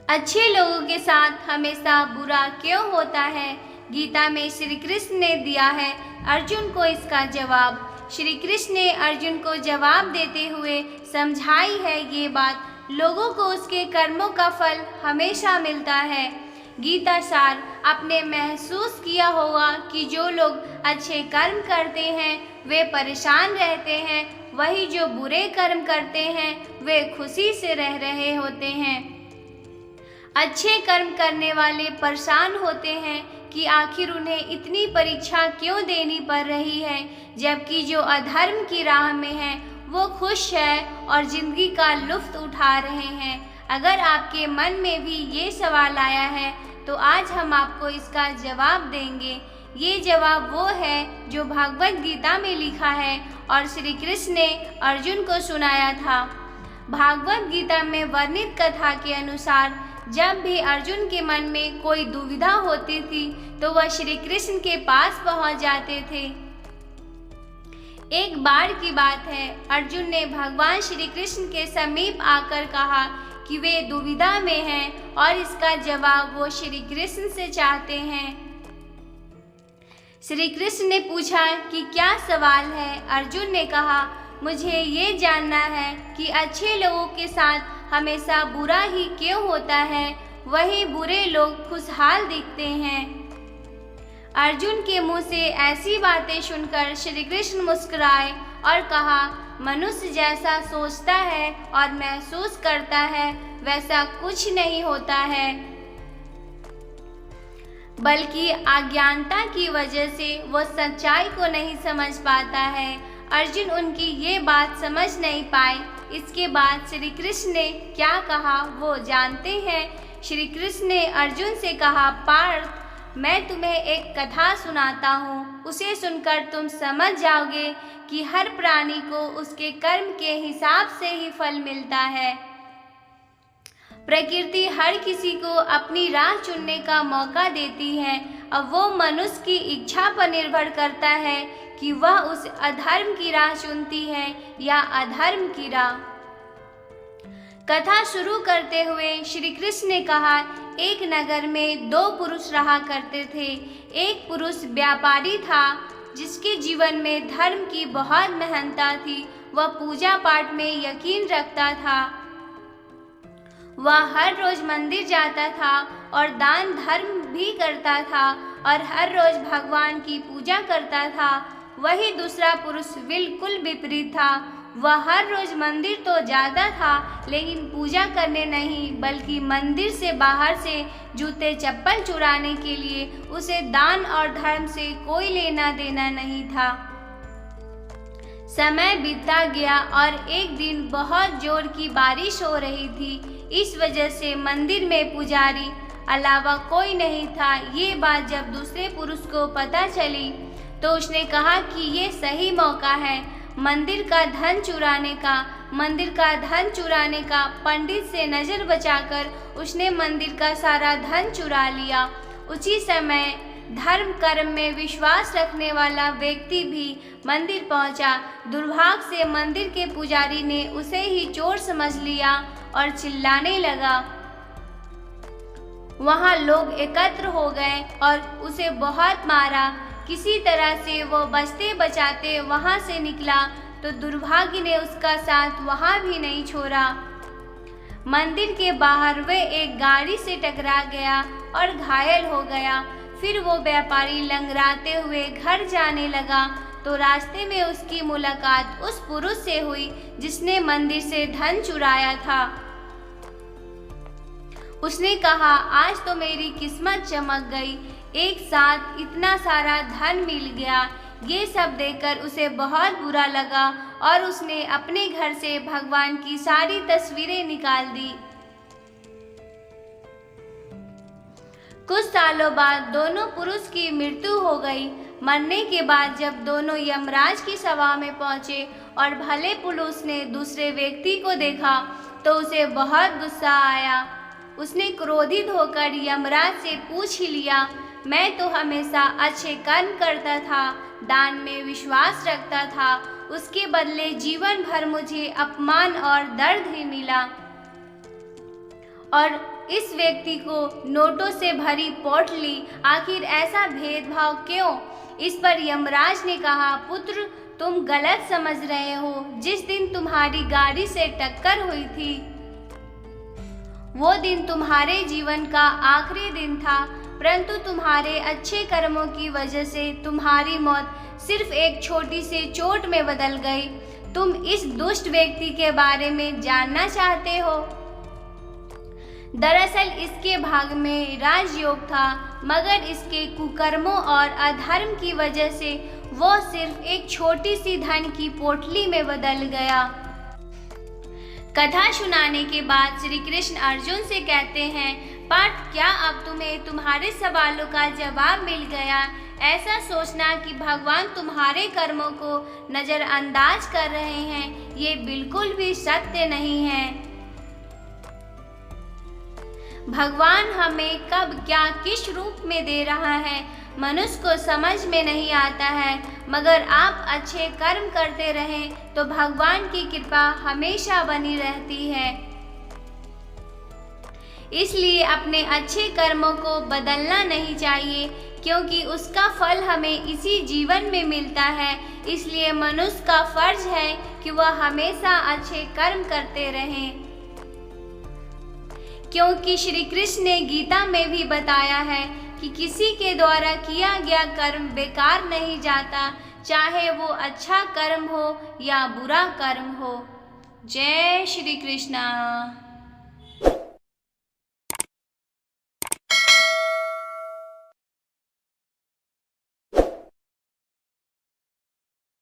अच्छे लोगों के साथ हमेशा बुरा क्यों होता है? गीता में श्री कृष्ण ने दिया है अर्जुन को इसका जवाब। श्री कृष्ण ने अर्जुन को जवाब देते हुए समझाई है ये बात, लोगों को उसके कर्मों का फल हमेशा मिलता है। गीता सार, आपने महसूस किया होगा कि जो लोग अच्छे कर्म करते हैं वे परेशान रहते हैं, वही जो बुरे कर्म करते हैं वे खुशी से रह रहे होते हैं। अच्छे कर्म करने वाले परेशान होते हैं कि आखिर उन्हें इतनी परीक्षा क्यों देनी पड़ रही है, जबकि जो अधर्म की राह में है वो खुश है और जिंदगी का लुत्फ उठा रहे हैं। अगर आपके मन में भी ये सवाल आया है तो आज हम आपको इसका जवाब देंगे। ये जवाब वो है जो भगवद गीता में लिखा है और श्री कृष्ण ने अर्जुन को सुनाया था। भागवत गीता में वर्णित कथा के अनुसार जब भी अर्जुन के मन में कोई दुविधा होती थी तो वह श्री कृष्ण के पास पहुंच जाते थे। एक बार की बात है, अर्जुन ने भगवान श्री कृष्ण के समीप आकर कहा कि वे दुविधा में हैं और इसका जवाब वो श्री कृष्ण से चाहते हैं। श्री कृष्ण ने पूछा कि क्या सवाल है? अर्जुन ने कहा, मुझे ये जानना है कि अच्छे लोगों के साथ हमेशा बुरा ही क्यों होता है, वही बुरे लोग खुशहाल दिखते हैं। अर्जुन के मुंह से ऐसी बातें सुनकर श्री कृष्ण मुस्कुराए और कहा, मनुष्य जैसा सोचता है और महसूस करता है वैसा कुछ नहीं होता है, बल्कि अज्ञानता की वजह से वो सच्चाई को नहीं समझ पाता है। अर्जुन उनकी ये बात समझ नहीं पाए। इसके बाद श्री कृष्ण ने क्या कहा वो जानते हैं। श्री कृष्ण ने अर्जुन से कहा, पार्थ, मैं तुम्हें एक कथा सुनाता हूँ, उसे सुनकर तुम समझ जाओगे कि हर प्राणी को उसके कर्म के हिसाब से ही फल मिलता है। प्रकृति हर किसी को अपनी राह चुनने का मौका देती है। अब वो मनुष्य की इच्छा पर निर्भर करता है कि वह उस अधर्म की राह चुनती है या अधर्म की राह। कथा शुरू करते हुए श्री कृष्ण ने कहा, एक नगर में दो पुरुष रहा करते थे। एक पुरुष व्यापारी था जिसके जीवन में धर्म की बहुत महानता थी। वह पूजा पाठ में यकीन रखता था। वह हर रोज मंदिर जाता था और दान धर्म भी करता था और हर रोज भगवान की पूजा करता था। वही दूसरा पुरुष बिल्कुल विपरीत था। वह हर रोज मंदिर तो जाता था लेकिन पूजा करने नहीं, बल्कि मंदिर से बाहर से जूते चप्पल चुराने के लिए उसे दान और धर्म से कोई लेना देना नहीं था। समय बीतता गया और एक दिन बहुत जोर की बारिश हो रही थी। इस वजह से मंदिर में पुजारी अलावा कोई नहीं था। ये बात जब दूसरे पुरुष को पता चली तो उसने कहा कि ये सही मौका है मंदिर का धन चुराने का। पंडित से नजर बचाकर उसने मंदिर का सारा धन चुरा लिया। उसी समय धर्म कर्म में विश्वास रखने वाला व्यक्ति भी मंदिर पहुंचा। दुर्भाग्य से मंदिर के पुजारी ने उसे ही चोर समझ लिया और चिल्लाने लगा। वहां लोग एकत्र हो गए और उसे बहुत मारा। किसी तरह से वो बचते बचाते वहां से निकला तो दुर्भाग्य ने उसका साथ वहां भी नहीं छोड़ा। मंदिर के बाहर वह एक गाड़ी से टकरा गया और घायल हो गया। फिर वो व्यापारी लंगड़ाते हुए घर जाने लगा तो रास्ते में उसकी मुलाकात उस पुरुष से हुई जिसने मंदिर से धन चुराया था। उसने कहा, आज तो मेरी किस्मत चमक गई, एक साथ इतना सारा धन मिल गया। ये सब देखकर उसे बहुत बुरा लगा और उसने अपने घर से भगवान की सारी तस्वीरें निकाल दी। कुछ सालों बाद दोनों पुरुष की मृत्यु हो गई। मरने के बाद जब दोनों यमराज की सभा में पहुंचे और भले पुरुष ने दूसरे व्यक्ति को देखा तो उसे बहुत गुस्सा आया। उसने क्रोधित होकर यमराज से पूछ ही लिया, मैं तो हमेशा अच्छे कर्म करता था, दान में विश्वास रखता था, उसके बदले जीवन भर मुझे अपमान और दर्द ही मिला। और इस व्यक्ति को नोटों से भरी पोटली, आखिर ऐसा भेदभाव क्यों? इस पर यमराज ने कहा, पुत्र तुम गलत समझ रहे हो। जिस दिन तुम्हारी गाड़ी से टक्कर हुई थी वो दिन तुम्हारे जीवन का आखिरी दिन था, परंतु तुम्हारे अच्छे कर्मों की वजह से तुम्हारी मौत सिर्फ एक छोटी सी चोट में बदल गई। तुम इस दुष्ट व्यक्ति के बारे में जानना चाहते हो? दरअसल इसके भाग में राजयोग था, मगर इसके कुकर्मों और अधर्म की वजह से वो सिर्फ एक छोटी सी धन की पोटली में बदल गया। कथा सुनाने के बाद श्री कृष्ण अर्जुन से कहते हैं, पार्थ, क्या अब तुम्हें तुम्हारे सवालों का जवाब मिल गया? ऐसा सोचना कि भगवान तुम्हारे कर्मों को नजरअंदाज कर रहे हैं, ये बिल्कुल भी सत्य नहीं है। भगवान हमें कब क्या किस रूप में दे रहा है मनुष्य को समझ में नहीं आता है, मगर आप अच्छे कर्म करते रहें तो भगवान की कृपा हमेशा बनी रहती है। इसलिए अपने अच्छे कर्मों को बदलना नहीं चाहिए, क्योंकि उसका फल हमें इसी जीवन में मिलता है। इसलिए मनुष्य का फर्ज है कि वह हमेशा अच्छे कर्म करते रहें, क्योंकि श्री कृष्ण ने गीता में भी बताया है कि किसी के द्वारा किया गया कर्म बेकार नहीं जाता, चाहे वो अच्छा कर्म हो या बुरा कर्म हो। जय श्री कृष्णा।